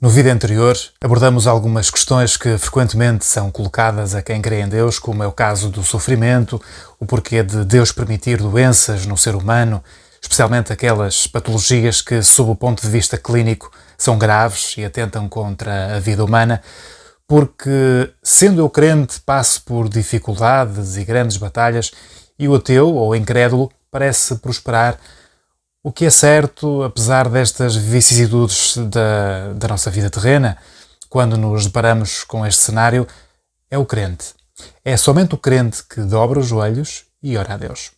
No vídeo anterior, abordamos algumas questões que frequentemente são colocadas a quem crê em Deus, como é o caso do sofrimento, o porquê de Deus permitir doenças no ser humano, especialmente aquelas patologias que, sob o ponto de vista clínico, são graves e atentam contra a vida humana, porque, sendo eu crente, passo por dificuldades e grandes batalhas e o ateu, ou incrédulo, parece prosperar. O que é certo, apesar destas vicissitudes da nossa vida terrena, quando nos deparamos com este cenário, é o crente. É somente o crente que dobra os joelhos e ora a Deus.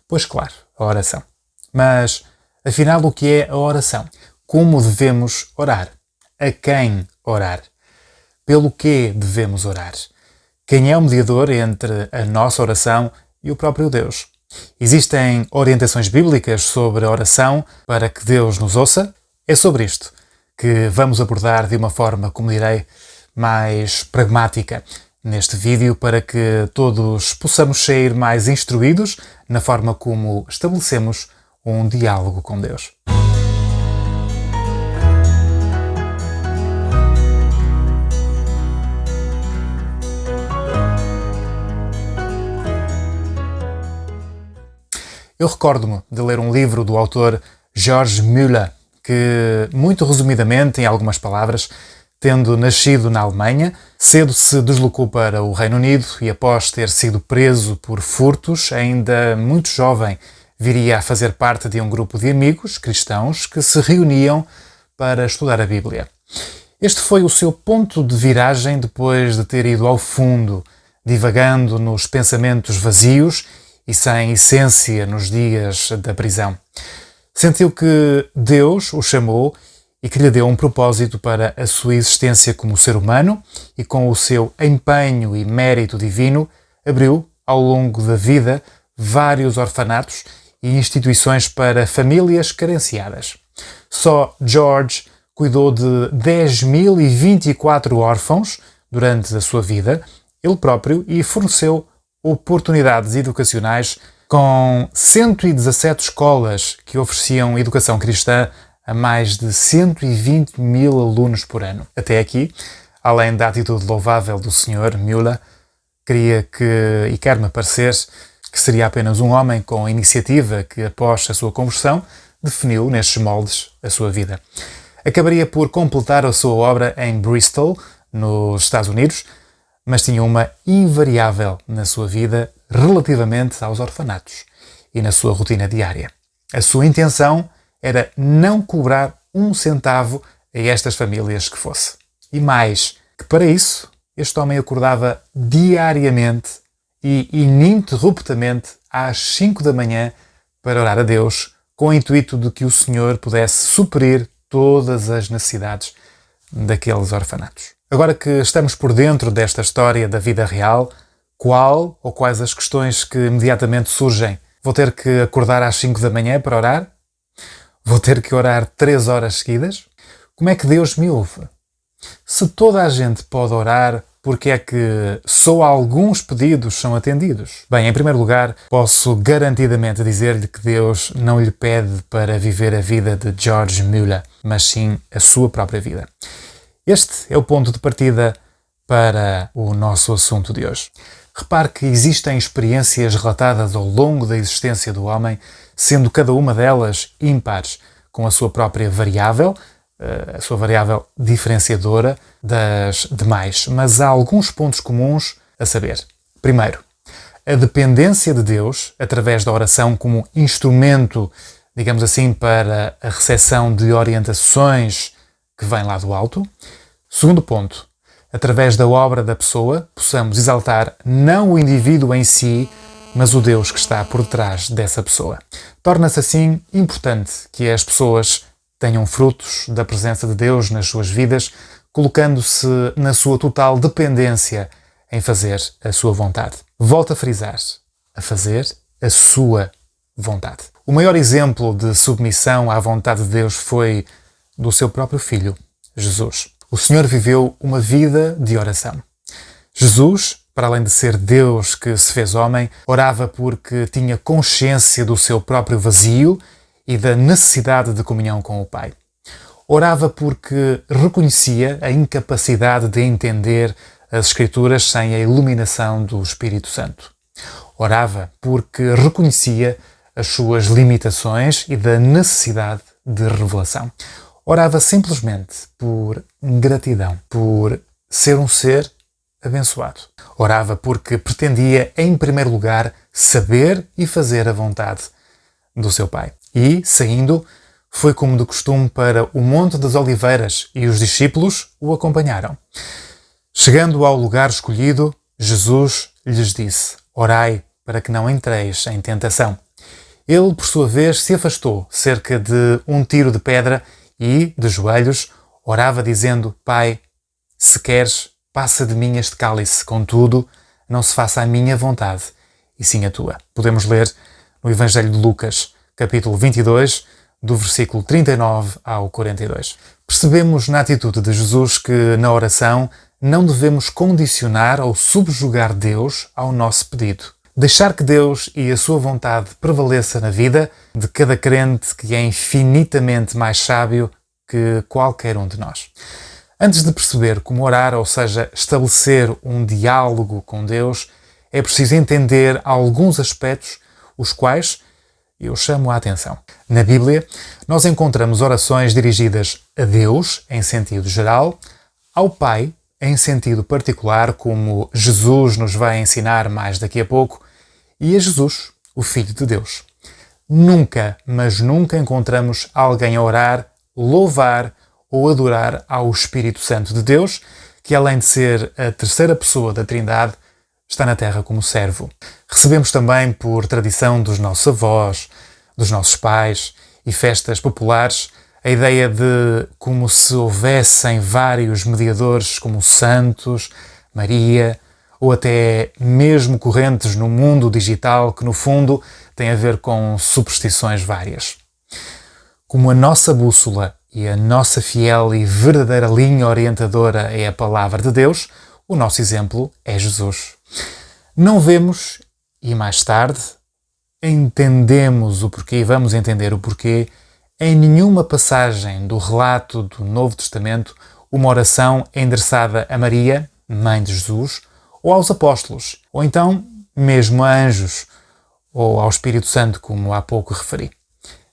Pois claro, a oração. Mas, afinal, o que é a oração? Como devemos orar? A quem orar? Pelo que devemos orar? Quem é o mediador entre a nossa oração e o próprio Deus? Existem orientações bíblicas sobre a oração para que Deus nos ouça? É sobre isto que vamos abordar de uma forma, como direi, mais pragmática neste vídeo, para que todos possamos sair mais instruídos na forma como estabelecemos um diálogo com Deus. Eu recordo-me de ler um livro do autor George Müller, que, muito resumidamente, em algumas palavras, tendo nascido na Alemanha, cedo se deslocou para o Reino Unido e, após ter sido preso por furtos, ainda muito jovem, viria a fazer parte de um grupo de amigos cristãos que se reuniam para estudar a Bíblia. Este foi o seu ponto de viragem depois de ter ido ao fundo, divagando nos pensamentos vazios e sem essência nos dias da prisão. Sentiu que Deus o chamou e que lhe deu um propósito para a sua existência como ser humano, e com o seu empenho e mérito divino abriu, ao longo da vida, vários orfanatos e instituições para famílias carenciadas. Só George cuidou de 10.024 órfãos durante a sua vida, ele próprio, e forneceu oportunidades educacionais com 117 escolas que ofereciam educação cristã a mais de 120.000 alunos por ano. Até aqui, além da atitude louvável do Sr. Müller, quer-me parecer que seria apenas um homem com iniciativa que, após a sua conversão, definiu nestes moldes a sua vida. Acabaria por completar a sua obra em Bristol, nos Estados Unidos, mas tinha uma invariável na sua vida relativamente aos orfanatos e na sua rotina diária. A sua intenção era não cobrar um centavo a estas famílias que fosse. E mais, que para isso, este homem acordava diariamente e ininterruptamente às 5 da manhã para orar a Deus, com o intuito de que o Senhor pudesse suprir todas as necessidades daqueles orfanatos. Agora que estamos por dentro desta história da vida real, qual ou quais as questões que imediatamente surgem? Vou ter que acordar às 5 da manhã para orar? Vou ter que orar 3 horas seguidas? Como é que Deus me ouve? Se toda a gente pode orar, porque é que só alguns pedidos são atendidos? Bem, em primeiro lugar, posso garantidamente dizer-lhe que Deus não lhe pede para viver a vida de George Müller, mas sim a sua própria vida. Este é o ponto de partida para o nosso assunto de hoje. Repare que existem experiências relatadas ao longo da existência do homem, sendo cada uma delas ímpares, com a sua própria variável, a sua variável diferenciadora das demais. Mas há alguns pontos comuns a saber. Primeiro, a dependência de Deus, através da oração como instrumento, digamos assim, para a recepção de orientações que vem lá do alto. Segundo ponto, através da obra da pessoa, possamos exaltar não o indivíduo em si, mas o Deus que está por detrás dessa pessoa. Torna-se assim importante que as pessoas tenham frutos da presença de Deus nas suas vidas, colocando-se na sua total dependência em fazer a sua vontade. Volto a frisar, a fazer a sua vontade. O maior exemplo de submissão à vontade de Deus foi do seu próprio Filho, Jesus. O Senhor viveu uma vida de oração. Jesus, para além de ser Deus que se fez homem, orava porque tinha consciência do seu próprio vazio e da necessidade de comunhão com o Pai. Orava porque reconhecia a incapacidade de entender as Escrituras sem a iluminação do Espírito Santo. Orava porque reconhecia as suas limitações e da necessidade de revelação. Orava simplesmente por gratidão, por ser um ser abençoado. Orava porque pretendia, em primeiro lugar, saber e fazer a vontade do seu Pai. E, saindo, foi como de costume para o Monte das Oliveiras e os discípulos o acompanharam. Chegando ao lugar escolhido, Jesus lhes disse: orai para que não entreis em tentação. Ele, por sua vez, se afastou cerca de um tiro de pedra e, de joelhos, orava dizendo: Pai, se queres, passa de mim este cálice, contudo, não se faça a minha vontade, e sim a tua. Podemos ler no Evangelho de Lucas, capítulo 22, do versículo 39 ao 42. Percebemos na atitude de Jesus que, na oração, não devemos condicionar ou subjugar Deus ao nosso pedido. Deixar que Deus e a sua vontade prevaleça na vida de cada crente que é infinitamente mais sábio que qualquer um de nós. Antes de perceber como orar, ou seja, estabelecer um diálogo com Deus, é preciso entender alguns aspectos, os quais eu chamo a atenção. Na Bíblia, nós encontramos orações dirigidas a Deus, em sentido geral, ao Pai, em sentido particular, como Jesus nos vai ensinar mais daqui a pouco, e a Jesus, o Filho de Deus. Nunca, mas nunca encontramos alguém a orar, louvar ou adorar ao Espírito Santo de Deus, que além de ser a terceira pessoa da Trindade, está na Terra como servo. Recebemos também, por tradição dos nossos avós, dos nossos pais e festas populares, a ideia de como se houvessem vários mediadores como santos, Maria, ou até mesmo correntes no mundo digital que, no fundo, têm a ver com superstições várias. Como a nossa bússola e a nossa fiel e verdadeira linha orientadora é a Palavra de Deus, o nosso exemplo é Jesus. Não vemos, e mais tarde entendemos o porquê, e vamos entender o porquê, em nenhuma passagem do relato do Novo Testamento uma oração endereçada a Maria, mãe de Jesus, ou aos apóstolos, ou então mesmo a anjos, ou ao Espírito Santo, como há pouco referi.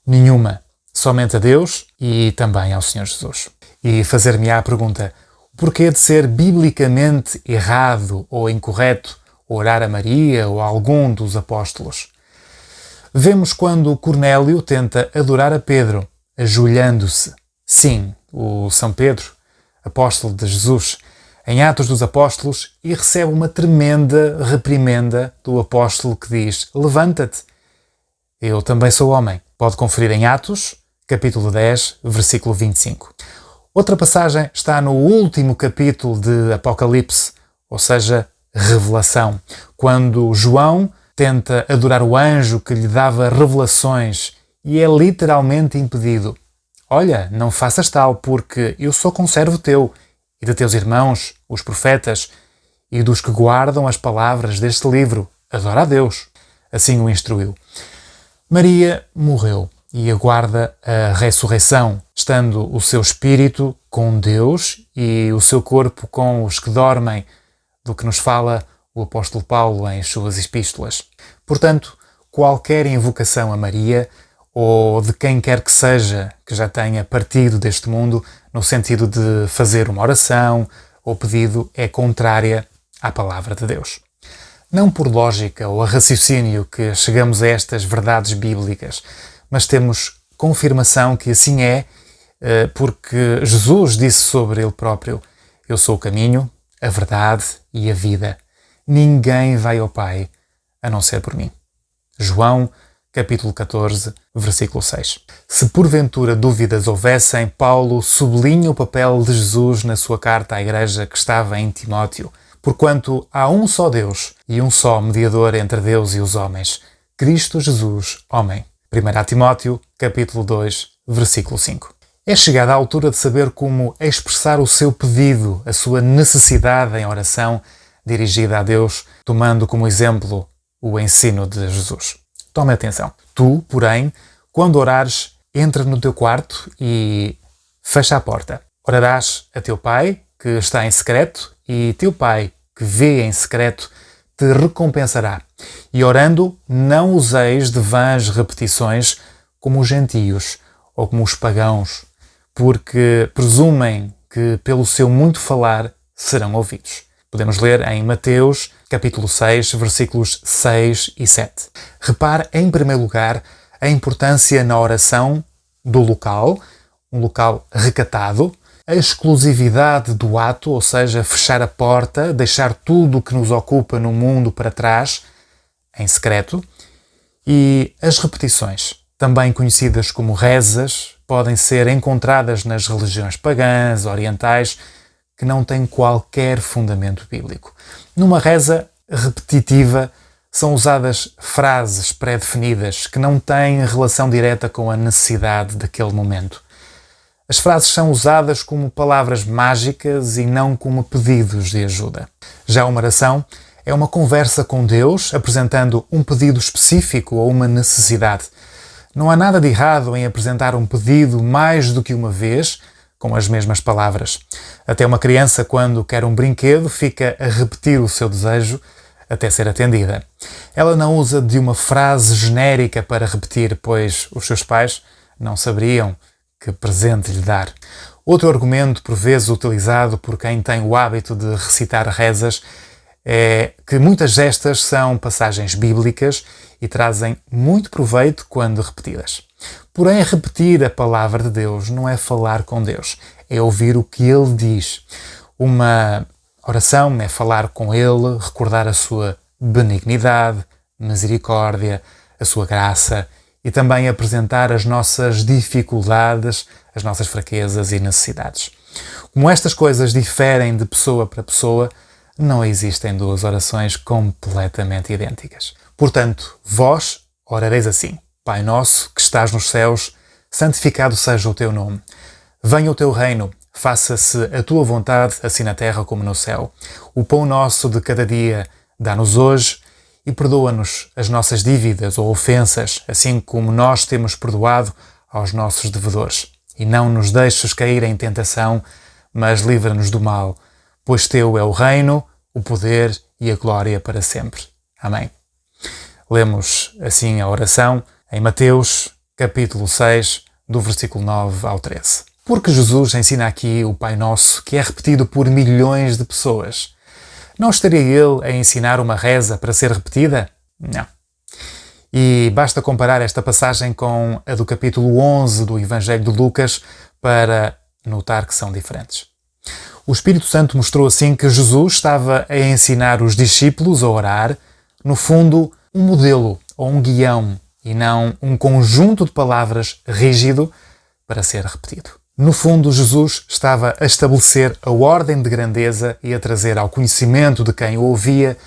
Nenhuma, somente a Deus e também ao Senhor Jesus. E fazer-me-á a pergunta: o porquê de ser biblicamente errado ou incorreto orar a Maria ou a algum dos apóstolos? Vemos quando Cornélio tenta adorar a Pedro, ajoelhando-se. Sim, o São Pedro, apóstolo de Jesus, em Atos dos Apóstolos, e recebe uma tremenda reprimenda do apóstolo que diz: levanta-te, eu também sou homem. Pode conferir em Atos, capítulo 10, versículo 25. Outra passagem está no último capítulo de Apocalipse, ou seja, Revelação, quando João tenta adorar o anjo que lhe dava revelações e é literalmente impedido. Olha, não faças tal, porque eu sou conservo teu e de teus irmãos, os profetas, e dos que guardam as palavras deste livro. Adora a Deus. Assim o instruiu. Maria morreu e aguarda a ressurreição, estando o seu espírito com Deus e o seu corpo com os que dormem, do que nos fala o apóstolo Paulo em suas epístolas. Portanto, qualquer invocação a Maria, ou de quem quer que seja que já tenha partido deste mundo, no sentido de fazer uma oração ou pedido, é contrária à palavra de Deus. Não por lógica ou a raciocínio que chegamos a estas verdades bíblicas, mas temos confirmação que assim é, porque Jesus disse sobre ele próprio: eu sou o caminho, a verdade e a vida. Ninguém vai ao Pai a não ser por mim. João, capítulo 14, versículo 6. Se porventura dúvidas houvessem, Paulo sublinha o papel de Jesus na sua carta à igreja que estava em Timóteo, porquanto há um só Deus e um só mediador entre Deus e os homens, Cristo Jesus, homem. 1 Timóteo, capítulo 2, versículo 5. É chegada a altura de saber como expressar o seu pedido, a sua necessidade em oração dirigida a Deus, tomando como exemplo o ensino de Jesus. Tome atenção. Tu, porém, quando orares, entra no teu quarto e Fecha a porta. Orarás a teu pai, que está em secreto, e teu pai, que vê em secreto, te recompensará. E orando, não useis de vãs repetições como os gentios ou como os pagãos, porque presumem que pelo seu muito falar serão ouvidos. Podemos ler em Mateus, capítulo 6, versículos 6 e 7. Repare, em primeiro lugar, a importância na oração do local, um local recatado, a exclusividade do ato, ou seja, fechar a porta, deixar tudo o que nos ocupa no mundo para trás, em secreto, e as repetições, também conhecidas como rezas, podem ser encontradas nas religiões pagãs, orientais, que não têm qualquer fundamento bíblico. Numa reza repetitiva são usadas frases pré-definidas que não têm relação direta com a necessidade daquele momento. As frases são usadas como palavras mágicas e não como pedidos de ajuda. Já uma oração é uma conversa com Deus, apresentando um pedido específico ou uma necessidade. Não há nada de errado em apresentar um pedido mais do que uma vez, com as mesmas palavras. Até uma criança, quando quer um brinquedo, fica a repetir o seu desejo até ser atendida. Ela não usa de uma frase genérica para repetir, pois os seus pais não saberiam que presente lhe dar. Outro argumento, por vezes utilizado por quem tem o hábito de recitar rezas, é que muitas destas são passagens bíblicas e trazem muito proveito quando repetidas. Porém, repetir a palavra de Deus não é falar com Deus, é ouvir o que Ele diz. Uma oração é falar com Ele, recordar a sua benignidade, misericórdia, a sua graça e também apresentar as nossas dificuldades, as nossas fraquezas e necessidades. Como estas coisas diferem de pessoa para pessoa, não existem duas orações completamente idênticas. Portanto, vós orareis assim: Pai nosso, que estás nos céus, santificado seja o teu nome. Venha o teu reino, faça-se a tua vontade, assim na terra como no céu. O pão nosso de cada dia dá-nos hoje e perdoa-nos as nossas dívidas ou ofensas, assim como nós temos perdoado aos nossos devedores. E não nos deixes cair em tentação, mas livra-nos do mal, pois teu é o reino, o poder e a glória para sempre. Amém. Lemos assim a oração em Mateus, capítulo 6, do versículo 9 ao 13. Porque Jesus ensina aqui o Pai Nosso, que é repetido por milhões de pessoas. Não estaria Ele a ensinar uma reza para ser repetida? Não. E basta comparar esta passagem com a do capítulo 11 do Evangelho de Lucas para notar que são diferentes. O Espírito Santo mostrou assim que Jesus estava a ensinar os discípulos a orar, no fundo, um modelo ou um guião, e não um conjunto de palavras rígido para ser repetido. No fundo, Jesus estava a estabelecer a ordem de grandeza e a trazer ao conhecimento de quem o ouvia,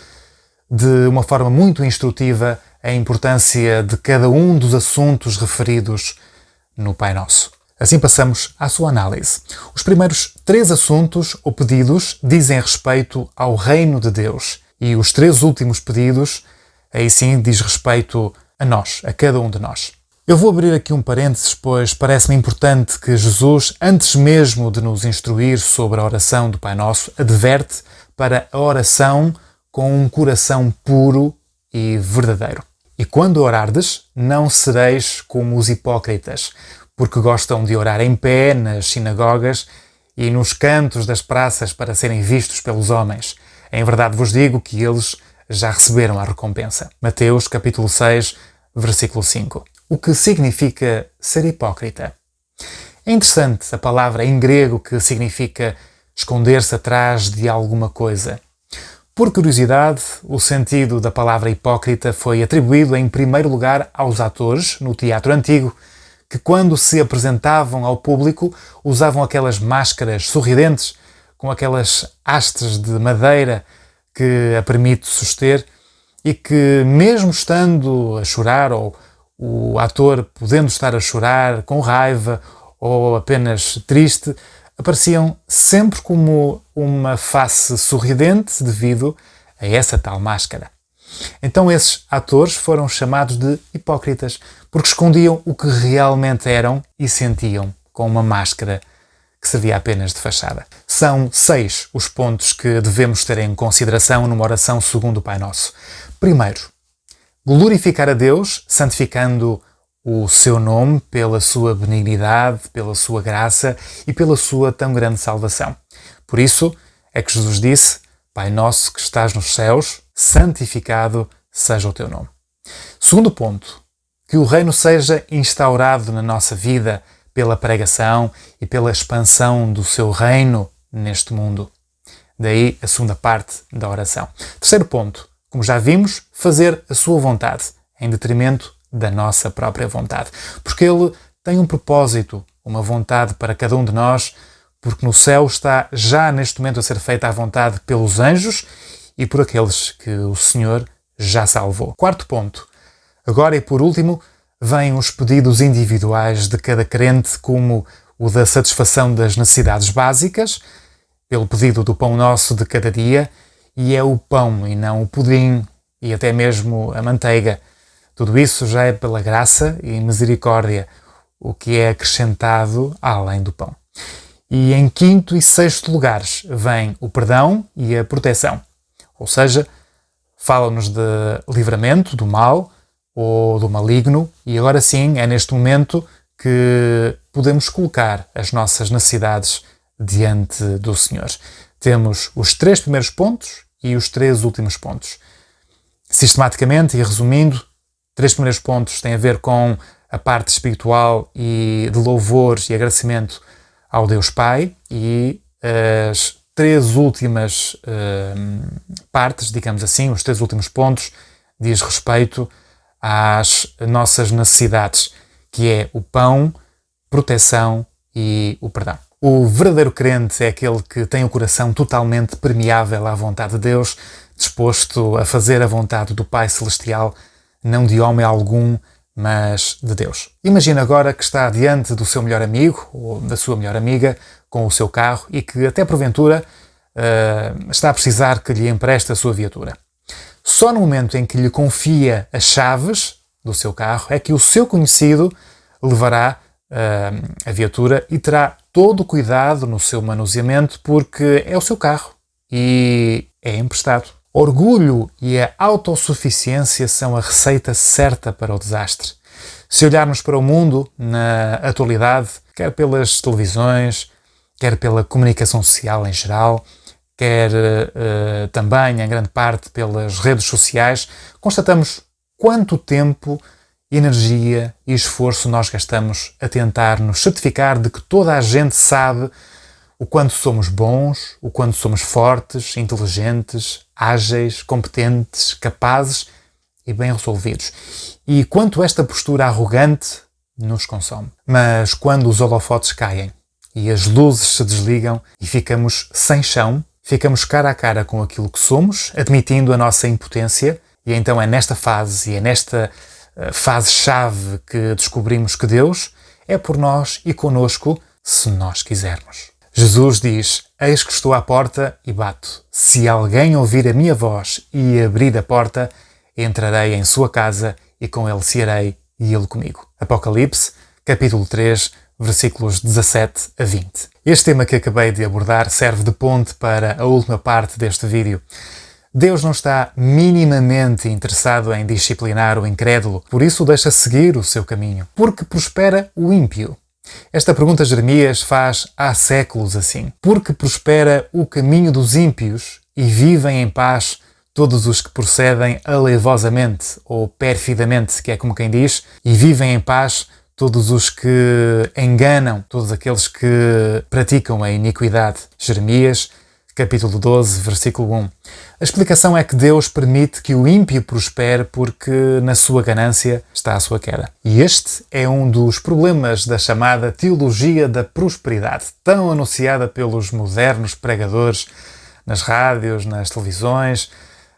de uma forma muito instrutiva, a importância de cada um dos assuntos referidos no Pai Nosso. Assim passamos à sua análise. Os primeiros 3 assuntos ou pedidos dizem respeito ao reino de Deus e os 3 últimos pedidos, aí sim, diz respeito a nós, a cada um de nós. Eu vou abrir aqui um parênteses, pois parece-me importante que Jesus, antes mesmo de nos instruir sobre a oração do Pai Nosso, adverte para a oração com um coração puro e verdadeiro. E quando orardes, não sereis como os hipócritas, porque gostam de orar em pé nas sinagogas e nos cantos das praças para serem vistos pelos homens. Em verdade vos digo que eles já receberam a recompensa. Mateus, capítulo 6, versículo 5. O que significa ser hipócrita? É interessante a palavra em grego que significa esconder-se atrás de alguma coisa. Por curiosidade, o sentido da palavra hipócrita foi atribuído em primeiro lugar aos atores no teatro antigo, que quando se apresentavam ao público usavam aquelas máscaras sorridentes com aquelas hastes de madeira que a permite suster e que, mesmo estando a chorar ou o ator podendo estar a chorar com raiva ou apenas triste, apareciam sempre como uma face sorridente devido a essa tal máscara. Então esses atores foram chamados de hipócritas, porque escondiam o que realmente eram e sentiam com uma máscara que servia apenas de fachada. São 6 os pontos que devemos ter em consideração numa oração segundo o Pai Nosso. Primeiro, glorificar a Deus, santificando o seu nome pela sua benignidade, pela sua graça e pela sua tão grande salvação. Por isso é que Jesus disse: Pai nosso que estás nos céus, santificado seja o teu nome. Segundo ponto, que o reino seja instaurado na nossa vida pela pregação e pela expansão do seu reino neste mundo. Daí a segunda parte da oração. Terceiro ponto, como já vimos, fazer a sua vontade, em detrimento da nossa própria vontade. Porque Ele tem um propósito, uma vontade para cada um de nós, porque no céu está já neste momento a ser feita a vontade pelos anjos e por aqueles que o Senhor já salvou. Quarto ponto. Agora e por último, vêm os pedidos individuais de cada crente, como o da satisfação das necessidades básicas, pelo pedido do pão nosso de cada dia, e é o pão e não o pudim e até mesmo a manteiga. Tudo isso já é pela graça e misericórdia, o que é acrescentado além do pão. E em quinto e sexto lugares vem o perdão e a proteção. Ou seja, fala-nos de livramento do mal ou do maligno, e agora sim é neste momento que podemos colocar as nossas necessidades diante do Senhor. Temos os 3 primeiros pontos e os 3 últimos pontos. Sistematicamente e resumindo, 3 primeiros pontos têm a ver com a parte espiritual e de louvor e agradecimento ao Deus Pai, e as 3 últimas partes, digamos assim, os 3 últimos pontos, diz respeito às nossas necessidades, que é o pão, proteção e o perdão. O verdadeiro crente é aquele que tem o coração totalmente permeável à vontade de Deus, disposto a fazer a vontade do Pai Celestial, não de homem algum, mas de Deus. Imagina agora que está diante do seu melhor amigo ou da sua melhor amiga com o seu carro e que até porventura está a precisar que lhe empreste a sua viatura. Só no momento em que lhe confia as chaves do seu carro é que o seu conhecido levará a viatura e terá todo o cuidado no seu manuseamento, porque é o seu carro e é emprestado. Orgulho e a autossuficiência são a receita certa para o desastre. Se olharmos para o mundo na atualidade, quer pelas televisões, quer pela comunicação social em geral, quer também, em grande parte, pelas redes sociais, constatamos quanto tempo, energia e esforço nós gastamos a tentar nos certificar de que toda a gente sabe o quanto somos bons, o quanto somos fortes, inteligentes, ágeis, competentes, capazes e bem resolvidos. E quanto esta postura arrogante nos consome. Mas quando os holofotes caem e as luzes se desligam e ficamos sem chão, ficamos cara a cara com aquilo que somos, admitindo a nossa impotência, e então é nesta fase e é nesta fase-chave que descobrimos que Deus é por nós e conosco, se nós quisermos. Jesus diz: eis que estou à porta e bato. Se alguém ouvir a minha voz e abrir a porta, entrarei em sua casa e com ele cearei e ele comigo. Apocalipse, capítulo 3, versículos 17 a 20. Este tema que acabei de abordar serve de ponte para a última parte deste vídeo. Deus não está minimamente interessado em disciplinar o incrédulo, por isso o deixa seguir o seu caminho. Porque prospera o ímpio? Esta pergunta Jeremias faz há séculos assim. Porque prospera o caminho dos ímpios e vivem em paz todos os que procedem aleivosamente ou perfidamente, que é como quem diz, e vivem em paz todos os que enganam, todos aqueles que praticam a iniquidade. Jeremias, capítulo 12, versículo 1. A explicação é que Deus permite que o ímpio prospere porque na sua ganância está a sua queda. E este é um dos problemas da chamada teologia da prosperidade, tão anunciada pelos modernos pregadores nas rádios, nas televisões,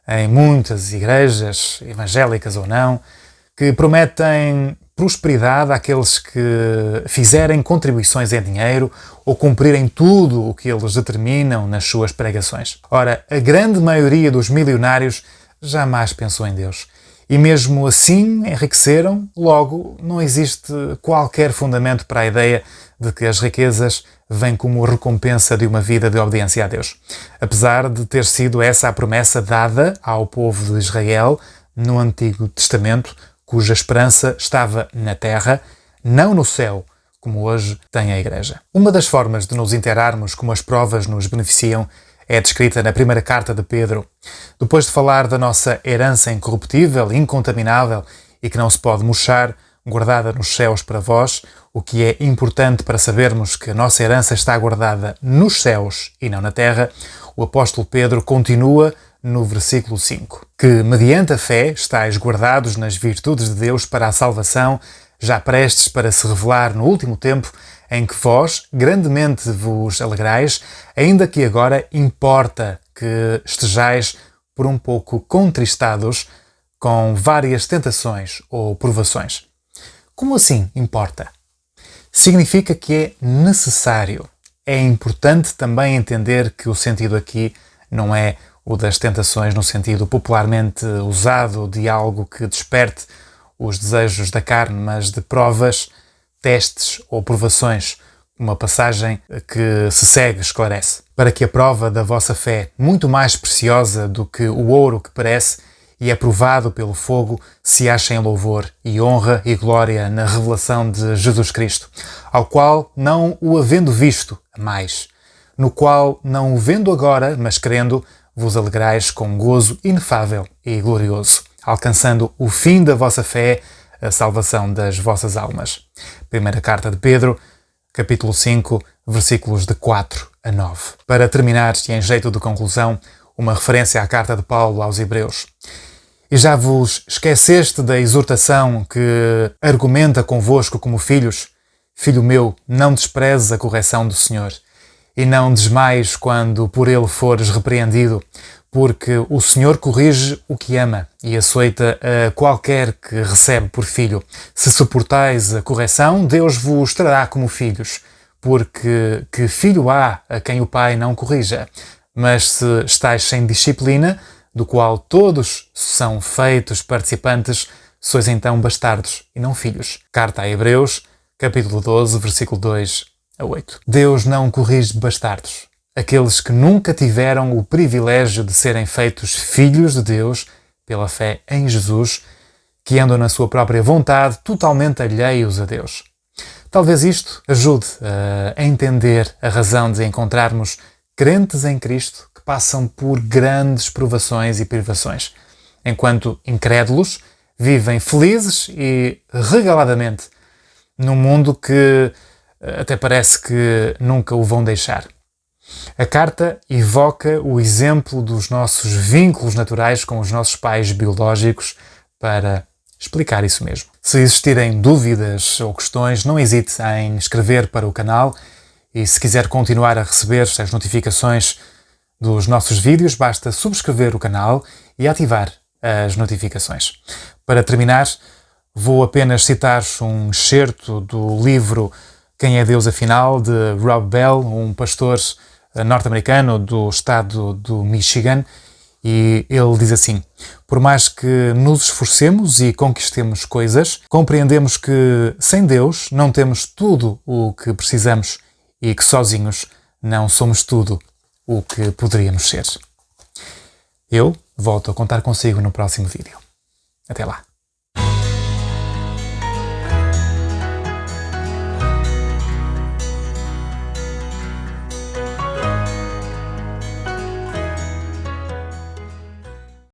em muitas igrejas, evangélicas ou não, que prometem prosperidade àqueles que fizerem contribuições em dinheiro ou cumprirem tudo o que eles determinam nas suas pregações. Ora, a grande maioria dos milionários jamais pensou em Deus. E mesmo assim enriqueceram, logo não existe qualquer fundamento para a ideia de que as riquezas vem como recompensa de uma vida de obediência a Deus. Apesar de ter sido essa a promessa dada ao povo de Israel no Antigo Testamento, cuja esperança estava na terra, não no céu, como hoje tem a Igreja. Uma das formas de nos inteirarmos como as provas nos beneficiam é descrita na primeira carta de Pedro. Depois de falar da nossa herança incorruptível, incontaminável e que não se pode murchar, guardada nos céus para vós, o que é importante para sabermos que a nossa herança está guardada nos céus e não na terra, o apóstolo Pedro continua no versículo 5, que mediante a fé estáis guardados nas virtudes de Deus para a salvação, já prestes para se revelar no último tempo, em que vós grandemente vos alegrais, ainda que agora importa que estejais por um pouco contristados com várias tentações ou provações. Como assim importa? Significa que é necessário. É importante também entender que o sentido aqui não é o das tentações no sentido popularmente usado de algo que desperte os desejos da carne, mas de provas, testes ou provações. Uma passagem que se segue esclarece. Para que a prova da vossa fé, muito mais preciosa do que o ouro que parece e é provado pelo fogo, se acha em louvor e honra e glória na revelação de Jesus Cristo, ao qual, não o havendo visto, mais, no qual, não o vendo agora, mas crendo, vos alegrais com gozo inefável e glorioso, alcançando o fim da vossa fé, a salvação das vossas almas. Primeira carta de Pedro, capítulo 5, versículos de 4 a 9. Para terminar, e em jeito de conclusão, uma referência à carta de Paulo aos Hebreus. E já vos esqueceste da exortação que argumenta convosco como filhos? Filho meu, não desprezes a correção do Senhor, e não desmaies quando por ele fores repreendido, porque o Senhor corrige o que ama e açoita a qualquer que recebe por filho. Se suportais a correção, Deus vos trará como filhos, porque que filho há a quem o Pai não corrija? Mas se estáis sem disciplina, do qual todos são feitos participantes, sois então bastardos e não filhos. Carta a Hebreus, capítulo 12, versículo 2 a 8. Deus não corrige bastardos, aqueles que nunca tiveram o privilégio de serem feitos filhos de Deus pela fé em Jesus, que andam na sua própria vontade, totalmente alheios a Deus. Talvez isto ajude a entender a razão de encontrarmos crentes em Cristo que passam por grandes provações e privações, enquanto incrédulos vivem felizes e regaladamente num mundo que até parece que nunca o vão deixar. A carta evoca o exemplo dos nossos vínculos naturais com os nossos pais biológicos para explicar isso mesmo. Se existirem dúvidas ou questões, não hesite em escrever para o canal e se quiser continuar a receber as notificações dos nossos vídeos, basta subscrever o canal e ativar as notificações. Para terminar, vou apenas citar um excerto do livro Quem é Deus Afinal, de Rob Bell, um pastor norte-americano do estado do Michigan, e ele diz assim: por mais que nos esforcemos e conquistemos coisas, compreendemos que sem Deus não temos tudo o que precisamos e que sozinhos não somos tudo o que poderíamos ser. Eu volto a contar consigo no próximo vídeo. Até lá.